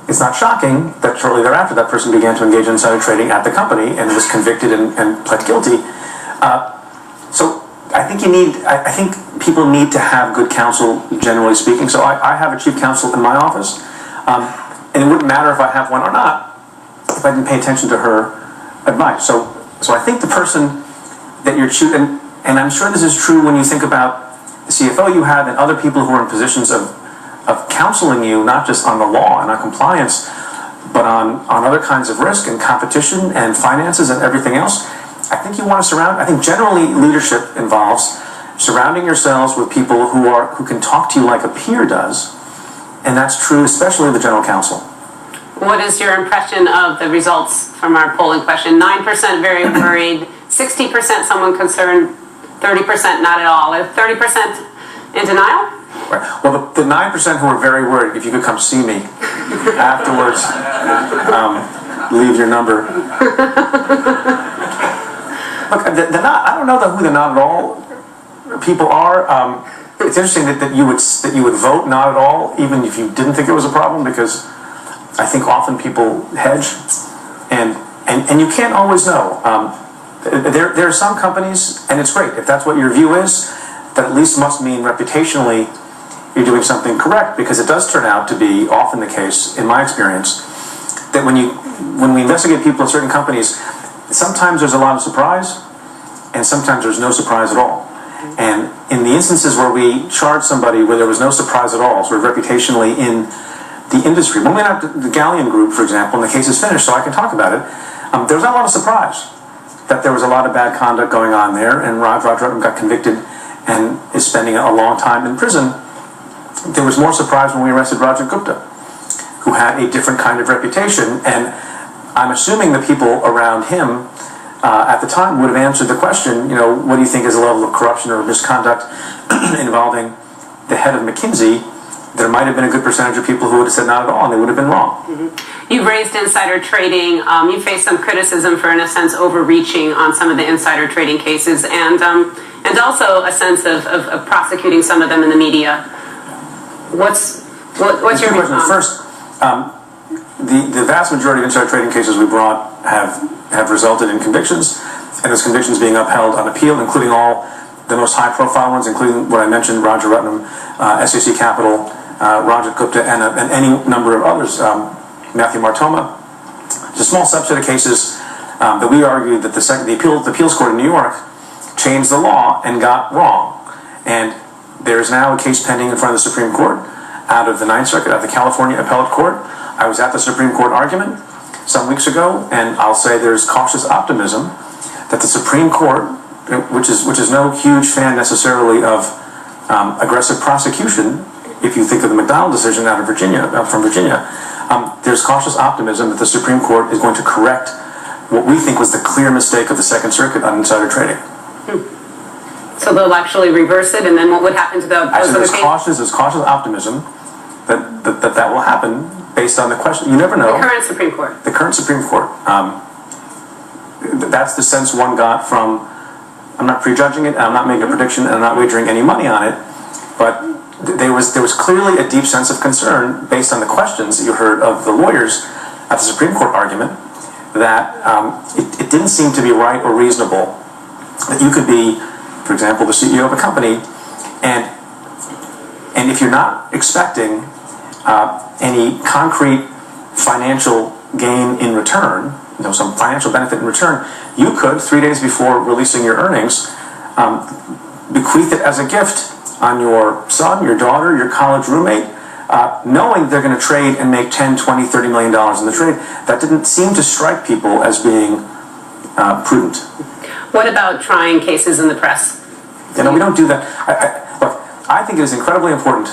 it's not shocking that shortly thereafter that person began to engage in insider trading at the company and was convicted and pled guilty. So I think I think people need to have good counsel, generally speaking. So I have a chief counsel in my office, and it wouldn't matter if I have one or not if I didn't pay attention to her advice. So I think the person that you're choosing, and I'm sure this is true when you think about the CFO you have and other people who are in positions of counseling you, not just on the law and on compliance, but on other kinds of risk and competition and finances and everything else. I think you want to I think generally leadership involves surrounding yourselves with people who can talk to you like a peer does, and that's true especially the general counsel. What is your impression of the results from our polling question? 9% very worried, 60% someone concerned, 30% not at all. Is 30% in denial? Right. Well, the 9% who are very worried, if you could come see me afterwards, leave your number. Look, I don't know who the not at all people are. It's interesting that you would vote not at all, even if you didn't think it was a problem, because I think often people hedge, and you can't always know. There are some companies, and it's great if that's what your view is. That at least must mean reputationally you're doing something correct, because it does turn out to be often the case, in my experience, that when we investigate people in certain companies, sometimes there's a lot of surprise, and sometimes there's no surprise at all. And in the instances where we charge somebody where there was no surprise at all, sort of reputationally in the industry, when we went out to the Galleon Group, for example, and the case is finished, so I can talk about it, there was not a lot of surprise that there was a lot of bad conduct going on there, and Roger Rutland got convicted and is spending a long time in prison. There was more surprise when we arrested Roger Gupta, who had a different kind of reputation, and I'm assuming the people around him at the time would have answered the question, what do you think is the level of corruption or misconduct involving the head of McKinsey? There might have been a good percentage of people who would have said not at all, and they would have been wrong. Mm-hmm. You've raised insider trading. You faced some criticism for, in a sense, overreaching on some of the insider trading cases, and also a sense of prosecuting some of them in the media. What's your response? First, the vast majority of insider trading cases we brought have resulted in convictions, and those convictions being upheld on appeal, including all the most high-profile ones, including what I mentioned, Roger Rutland, SAC Capital, Roger Gupta, and any number of others, Matthew Martoma. It's a small subset of cases that we argued that the appeals court in New York changed the law and got wrong. And there is now a case pending in front of the Supreme Court out of the Ninth Circuit, out of the California Appellate Court. I was at the Supreme Court argument some weeks ago, and I'll say there's cautious optimism that the Supreme Court, which is no huge fan necessarily of aggressive prosecution, if you think of the McDonald decision out of Virginia, from Virginia, there's cautious optimism that the Supreme Court is going to correct what we think was the clear mistake of the Second Circuit on insider trading. So they'll actually reverse it, and then what would happen to those other cases? There's cautious optimism that will happen based on the question. You never know. The current Supreme Court. The current Supreme Court. That's the sense one got from. I'm not prejudging it. I'm not making a prediction, and I'm not wagering any money on it. But there was clearly a deep sense of concern based on the questions that you heard of the lawyers at the Supreme Court argument that it didn't seem to be right or reasonable that you could be, for example, the CEO of a company, and if you're not expecting any concrete financial gain in return, some financial benefit in return, you could, 3 days before releasing your earnings, bequeath it as a gift on your son, your daughter, your college roommate, knowing they're going to trade and make $10, $20, $30 million in the trade. That didn't seem to strike people as being prudent. What about trying cases in the press? We don't do that. Look, I think it is incredibly important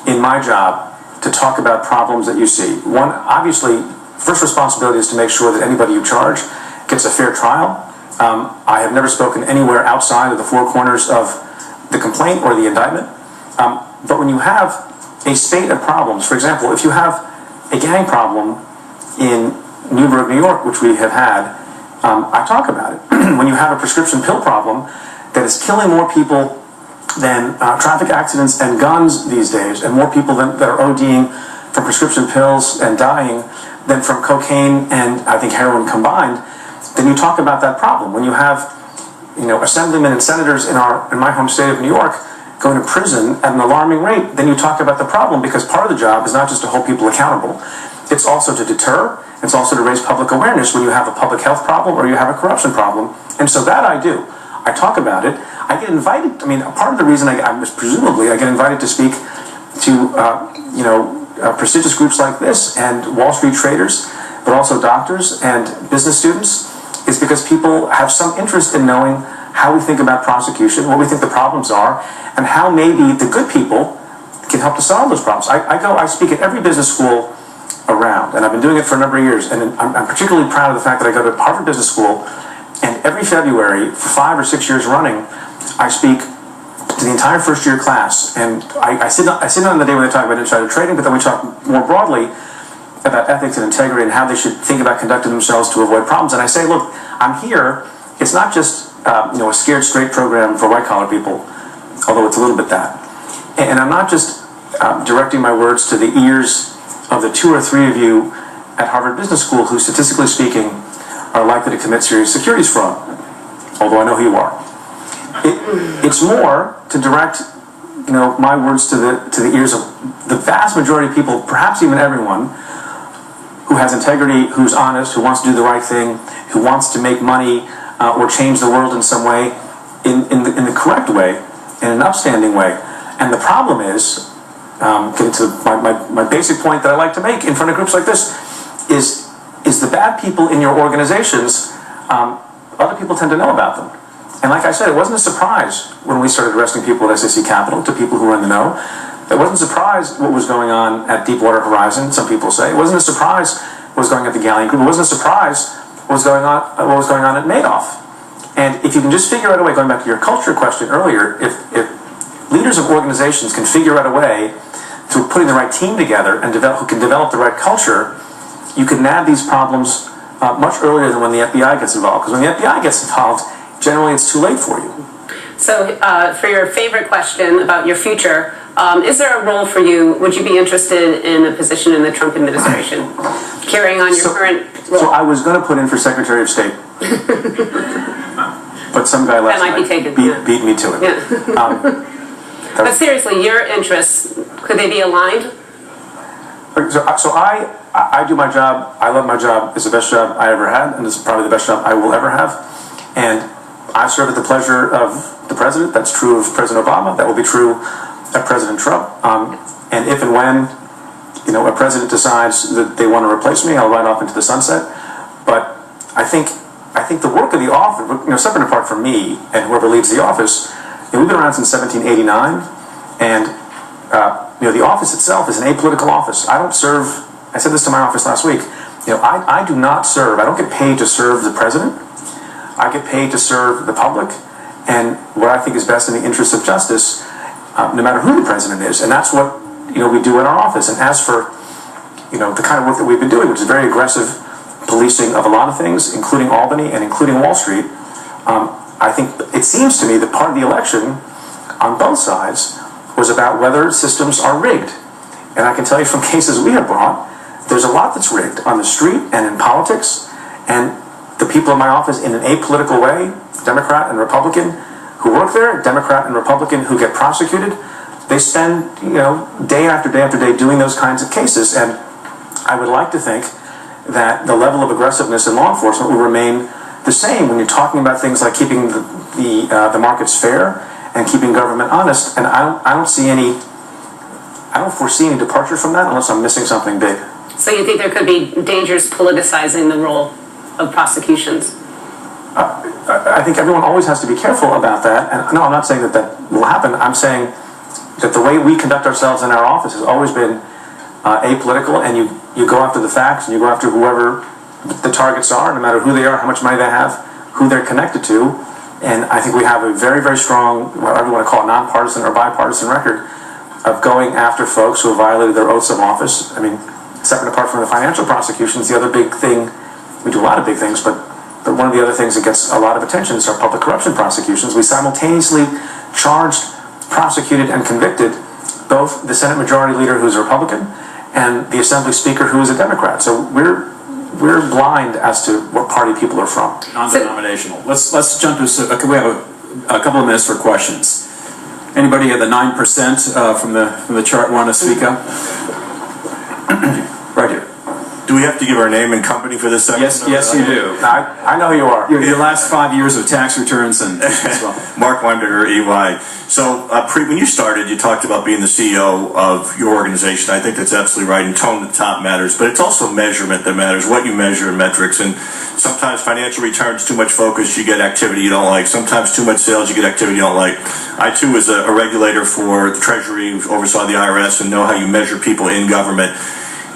in my job to talk about problems that you see. One, obviously, first responsibility is to make sure that anybody you charge gets a fair trial. I have never spoken anywhere outside of the four corners of the complaint or the indictment. But when you have a spate of problems, for example, if you have a gang problem in Newburgh, New York, which we have had, I talk about it. When you have a prescription pill problem that is killing more people than traffic accidents and guns these days, and more people that are ODing from prescription pills and dying than from cocaine and I think heroin combined, then you talk about that problem. When you have, assemblymen and senators in my home state of New York going to prison at an alarming rate, then you talk about the problem, because part of the job is not just to hold people accountable, it's also to deter, it's also to raise public awareness when you have a public health problem or you have a corruption problem. And so that I do. I talk about it. I get invited, part of the reason I get invited to speak to, prestigious groups like this and Wall Street traders, but also doctors and business students, is because people have some interest in knowing how we think about prosecution, what we think the problems are, and how maybe the good people can help to solve those problems. I speak at every business school around, and I've been doing it for a number of years, and I'm particularly proud of the fact that I go to Harvard Business School, and every February, for 5 or 6 years running, I speak to the entire first-year class, and I sit on the day when they talk about insider trading, but then we talk more broadly about ethics and integrity and how they should think about conducting themselves to avoid problems. And I say, look, I'm here. It's not just a scared straight program for white-collar people, although it's a little bit that. And I'm not just directing my words to the ears of the 2 or 3 of you at Harvard Business School who, statistically speaking, are likely to commit serious securities fraud, although I know who you are. It's more to direct, my words to the ears of the vast majority of people, perhaps even everyone, who has integrity, who's honest, who wants to do the right thing, who wants to make money or change the world in some way, in the correct way, in an upstanding way. And the problem is, getting to my basic point that I like to make in front of groups like this, is the bad people in your organizations, other people tend to know about them. And like I said, it wasn't a surprise when we started arresting people at SEC Capital, to people who were in the know. It wasn't a surprise what was going on at Deepwater Horizon, some people say. It wasn't a surprise what was going on at the Galleon Group. It wasn't a surprise what was going on at Madoff. And if you can just figure out a way, going back to your culture question earlier, if leaders of organizations can figure out a way through putting the right team together and who can develop the right culture, you can nab these problems much earlier than when the FBI gets involved. Because when the FBI gets involved, generally it's too late for you. So for your favorite question about your future, is there a role for you? Would you be interested in a position in the Trump administration, carrying on your current role? So I was going to put in for Secretary of State, but some guy last night beat me to it. Yeah. But seriously, your interests, could they be aligned? So I do my job. I love my job. It's the best job I ever had, and it's probably the best job I will ever have. And I serve at the pleasure of the president. That's true of President Obama. That will be true of President Trump. And if and when, a president decides that they want to replace me, I'll ride off into the sunset. But I think the work of the office, separate and apart from me and whoever leads the office, we've been around since 1789, and the office itself is an apolitical office. I don't serve. I said this to my office last week. I do not serve. I don't get paid to serve the president. I get paid to serve the public and what I think is best in the interests of justice, no matter who the president is. And that's what we do in our office. And as for the kind of work that we've been doing, which is very aggressive policing of a lot of things, including Albany and including Wall Street, I think it seems to me that part of the election on both sides was about whether systems are rigged. And I can tell you from cases we have brought, there's a lot that's rigged on the street and in politics, and the people in my office, in an apolitical way, Democrat and Republican, who work there, Democrat and Republican who get prosecuted, they spend day after day after day doing those kinds of cases. And I would like to think that the level of aggressiveness in law enforcement will remain the same when you're talking about things like keeping the markets fair and keeping government honest. And I don't foresee any departure from that unless I'm missing something big. So you think there could be dangers politicizing the role of prosecutions? I think everyone always has to be careful about that. And no, I'm not saying that will happen. I'm saying that the way we conduct ourselves in our office has always been apolitical, and you go after the facts and you go after whoever the targets are, no matter who they are, how much money they have, who they're connected to. And I think we have a very, very strong, whatever you want to call it, nonpartisan or bipartisan record of going after folks who have violated their oaths of office. I mean, separate apart from the financial prosecutions, the other big thing, we do a lot of big things, but one of the other things that gets a lot of attention is our public corruption prosecutions. We simultaneously charged, prosecuted, and convicted both the Senate Majority Leader, who's a Republican, and the Assembly Speaker who is a Democrat. So we're blind as to what party people are from. Non-denominational. Let's jump to. Okay, we have a couple of minutes for questions. Anybody at the 9% from the chart want to speak up? Right here. Do we have to give our name and company for this segment? Yes, you do. I know who you are. Your last 5 years of tax returns and as well. Mark Weinberger, EY. So, when you started, you talked about being the CEO of your organization. I think that's absolutely right, and tone at the top matters, but it's also measurement that matters, what you measure in metrics, and sometimes financial returns, too much focus, you get activity you don't like. Sometimes too much sales, you get activity you don't like. I, too, was a regulator for the Treasury, oversaw the IRS, and know how you measure people in government.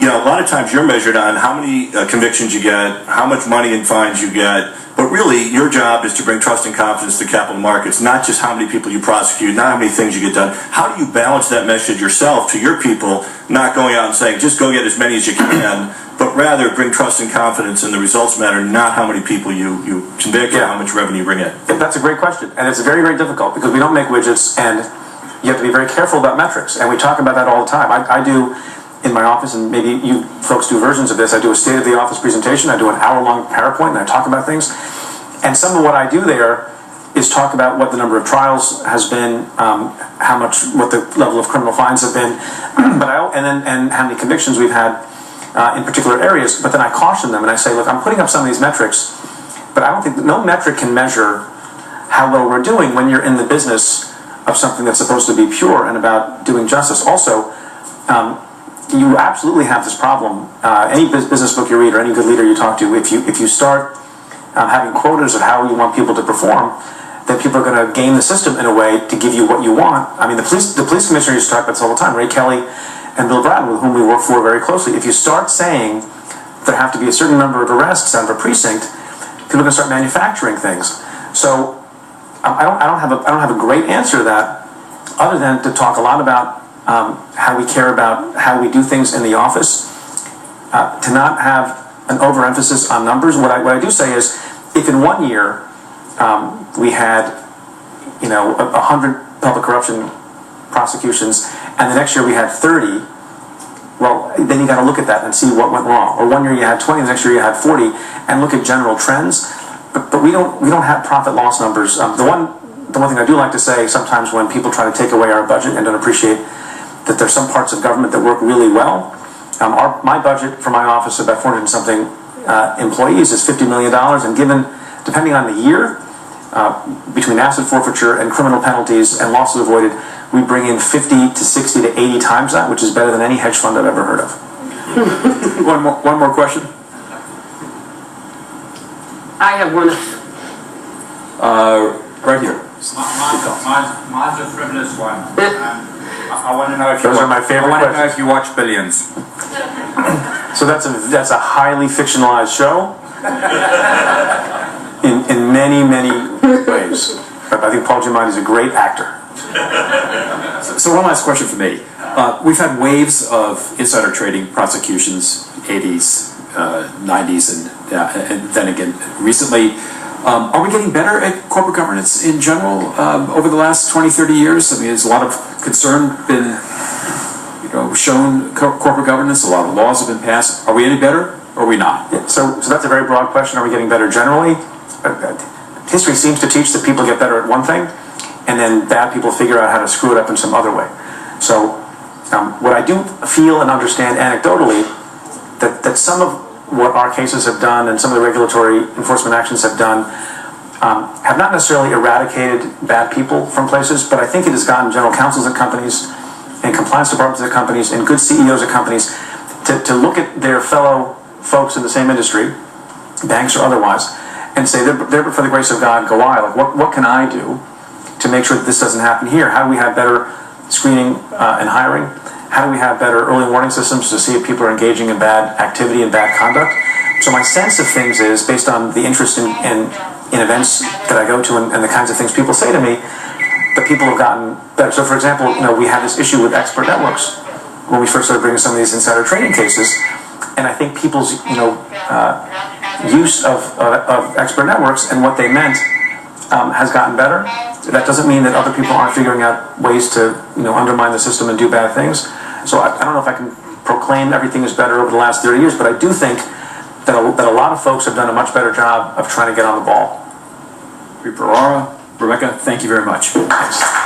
You know, a lot of times you're measured on how many convictions you get, how much money in fines you get, but really your job is to bring trust and confidence to capital markets, not just how many people you prosecute, not how many things you get done. How do you balance that message yourself to your people, not going out and saying, just go get as many as you can, but rather bring trust and confidence, and the results matter, not how many people you convict or how much revenue you bring in? That's a great question, and it's very, very difficult because we don't make widgets, and you have to be very careful about metrics, and we talk about that all the time. I do in my office, and maybe you folks do versions of this, I do a state of the office presentation, I do an hour-long PowerPoint, and I talk about things. And some of what I do there is talk about what the number of trials has been, what the level of criminal fines have been, and how many convictions we've had in particular areas. But then I caution them and I say, look, I'm putting up some of these metrics, but I don't think no metric can measure how well we're doing when you're in the business of something that's supposed to be pure and about doing justice. Also, you absolutely have this problem. Any business book you read or any good leader you talk to, if you start having quotas of how you want people to perform, then people are going to game the system in a way to give you what you want. I mean, the police commissioner used to talk about this all the time, Ray Kelly and Bill Bratton, with whom we work for very closely. If you start saying there have to be a certain number of arrests out of a precinct, people are going to start manufacturing things. So I don't have a great answer to that, other than to talk a lot about how we care about how we do things in the office, to not have an overemphasis on numbers. What I do say is, if in 1 year we had 100 public corruption prosecutions, and the next year we had 30, well, then you got to look at that and see what went wrong. Or 1 year you had 20, the next year you had 40, and look at general trends. But we don't have profit loss numbers. The one thing I do like to say sometimes when people try to take away our budget and don't appreciate that there's some parts of government that work really well. My budget for my office, about 400 and something employees, is $50 million, and given, depending on the year, between asset forfeiture and criminal penalties and losses avoided, we bring in 50 to 60 to 80 times that, which is better than any hedge fund I've ever heard of. One more question. I have one. Right here. Mine's a frivolous one. I want to know if Those are my favorite I want to know questions. if you watch Billions. So that's a highly fictionalized show in many, many ways. But I think Paul Giamatti is a great actor. So one last question for me. We've had waves of insider trading prosecutions, 80s, 90s, and then again recently. Are we getting better at corporate governance in general over the last 20, 30 years? I mean, there's a lot of concern been shown corporate governance. A lot of laws have been passed. Are we any better, or are we not? Yeah, so that's a very broad question. Are we getting better generally? History seems to teach that people get better at one thing, and then bad people figure out how to screw it up in some other way. So what I do feel and understand anecdotally, that some of what our cases have done and some of the regulatory enforcement actions have done have not necessarily eradicated bad people from places, but I think it has gotten general counsels at companies and compliance departments at companies and good CEOs at companies to look at their fellow folks in the same industry, banks or otherwise, and say, there for the grace of God go I. Like, what can I do to make sure that this doesn't happen here? How do we have better screening and hiring? How do we have better early warning systems to see if people are engaging in bad activity and bad conduct? So my sense of things is, based on the interest in events that I go to and the kinds of things people say to me, that people have gotten better. So for example, we had this issue with expert networks when we first started bringing some of these insider trading cases, and I think people's use of expert networks and what they meant has gotten better. That doesn't mean that other people aren't figuring out ways to undermine the system and do bad things. So I don't know if I can proclaim everything is better over the last 30 years, but I do think that a lot of folks have done a much better job of trying to get on the ball. Bharara, Rebecca, thank you very much. Thanks.